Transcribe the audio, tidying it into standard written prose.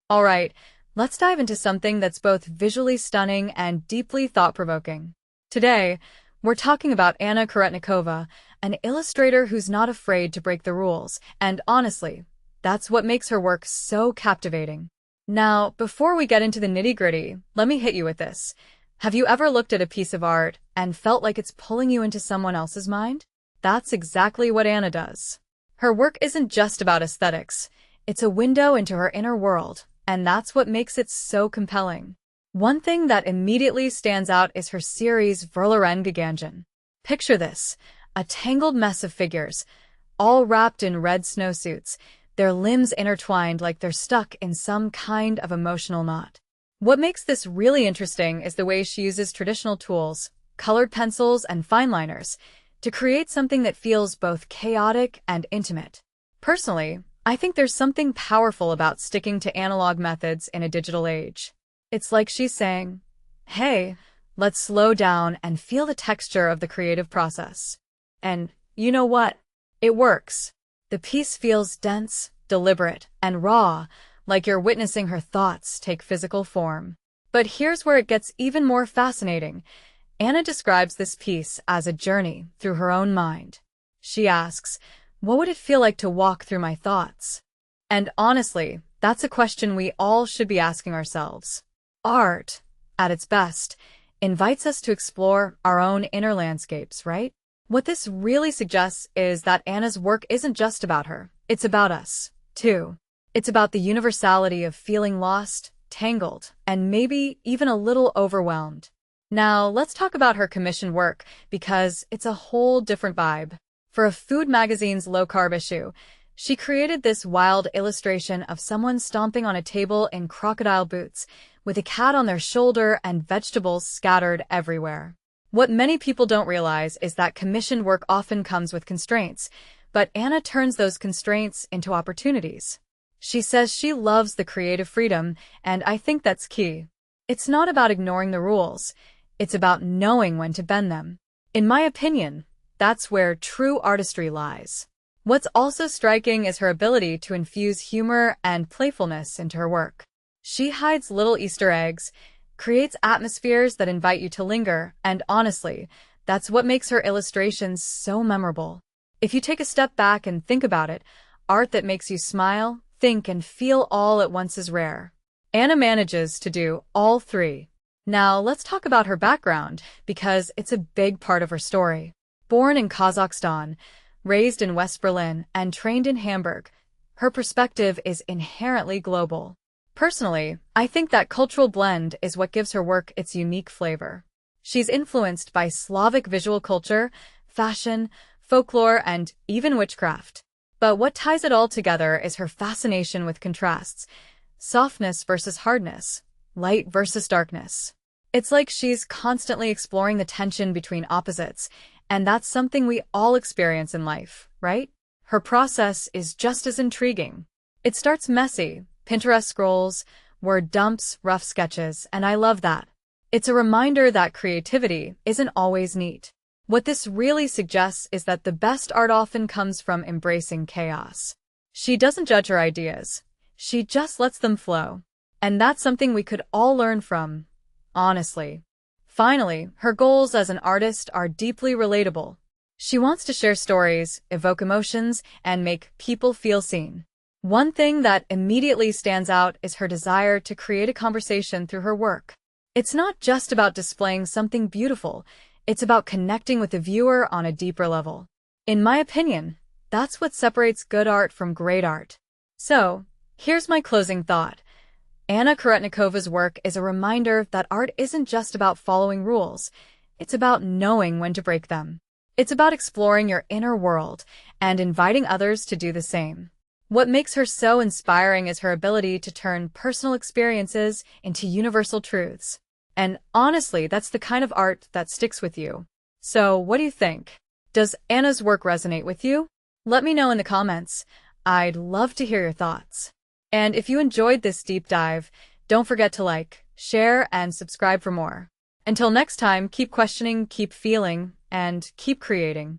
All right, let's dive into something that's both visually stunning and deeply thought-provoking. Today, we're talking about Anna Karetnikova, an illustrator who's not afraid to break the rules, and honestly, that's what makes her work so captivating. Now, before we get into the nitty-gritty, let me hit you with this. Have you ever looked at a piece of art and felt like it's pulling you into someone else's mind? That's exactly what Anna does. Her work isn't just about aesthetics. It's a window into her inner world, and that's what makes it so compelling. One thing that immediately stands out is her series Verloren Gegangen. Picture this, a tangled mess of figures, all wrapped in red snowsuits, their limbs intertwined like they're stuck in some kind of emotional knot. What makes this really interesting is the way she uses traditional tools, colored pencils and fineliners, to create something that feels both chaotic and intimate. Personally, I think there's something powerful about sticking to analog methods in a digital age. It's like she's saying, hey, let's slow down and feel the texture of the creative process. And you know what? It works. The piece feels dense, deliberate, and raw, like you're witnessing her thoughts take physical form. But here's where it gets even more fascinating. Anna describes this piece as a journey through her own mind. She asks, what would it feel like to walk through my thoughts? And honestly, that's a question we all should be asking ourselves. Art, at its best, invites us to explore our own inner landscapes, right? What this really suggests is that Anna's work isn't just about her, it's about us, too. It's about the universality of feeling lost, tangled, and maybe even a little overwhelmed. Now, let's talk about her commissioned work, because it's a whole different vibe. For a food magazine's low-carb issue, she created this wild illustration of someone stomping on a table in crocodile boots, with a cat on their shoulder and vegetables scattered everywhere. What many people don't realize is that commissioned work often comes with constraints, but Anna turns those constraints into opportunities. She says she loves the creative freedom, and I think that's key. It's not about ignoring the rules. It's about knowing when to bend them. In my opinion, that's where true artistry lies. What's also striking is her ability to infuse humor and playfulness into her work. She hides little Easter eggs, creates atmospheres that invite you to linger, and honestly, that's what makes her illustrations so memorable. If you take a step back and think about it, art that makes you smile, think, and feel all at once is rare. Anna manages to do all three. Now, let's talk about her background, because it's a big part of her story. Born in Kazakhstan, raised in West Berlin, and trained in Hamburg, her perspective is inherently global. Personally, I think that cultural blend is what gives her work its unique flavor. She's influenced by Slavic visual culture, fashion, folklore, and even witchcraft. But what ties it all together is her fascination with contrasts, softness versus hardness, light versus darkness. It's like she's constantly exploring the tension between opposites, and that's something we all experience in life, right? Her process is just as intriguing. It starts messy, Pinterest scrolls, word dumps, rough sketches, and I love that. It's a reminder that creativity isn't always neat. What this really suggests is that the best art often comes from embracing chaos. She doesn't judge her ideas. She just lets them flow. And that's something we could all learn from, honestly. Finally, her goals as an artist are deeply relatable. She wants to share stories, evoke emotions, and make people feel seen. One thing that immediately stands out is her desire to create a conversation through her work. It's not just about displaying something beautiful, it's about connecting with the viewer on a deeper level. In my opinion, that's what separates good art from great art. So, here's my closing thought. Anna Karetnikova's work is a reminder that art isn't just about following rules, it's about knowing when to break them. It's about exploring your inner world and inviting others to do the same. What makes her so inspiring is her ability to turn personal experiences into universal truths. And honestly, that's the kind of art that sticks with you. So, what do you think? Does Anna's work resonate with you? Let me know in the comments. I'd love to hear your thoughts. And if you enjoyed this deep dive, don't forget to like, share, and subscribe for more. Until next time, keep questioning, keep feeling, and keep creating.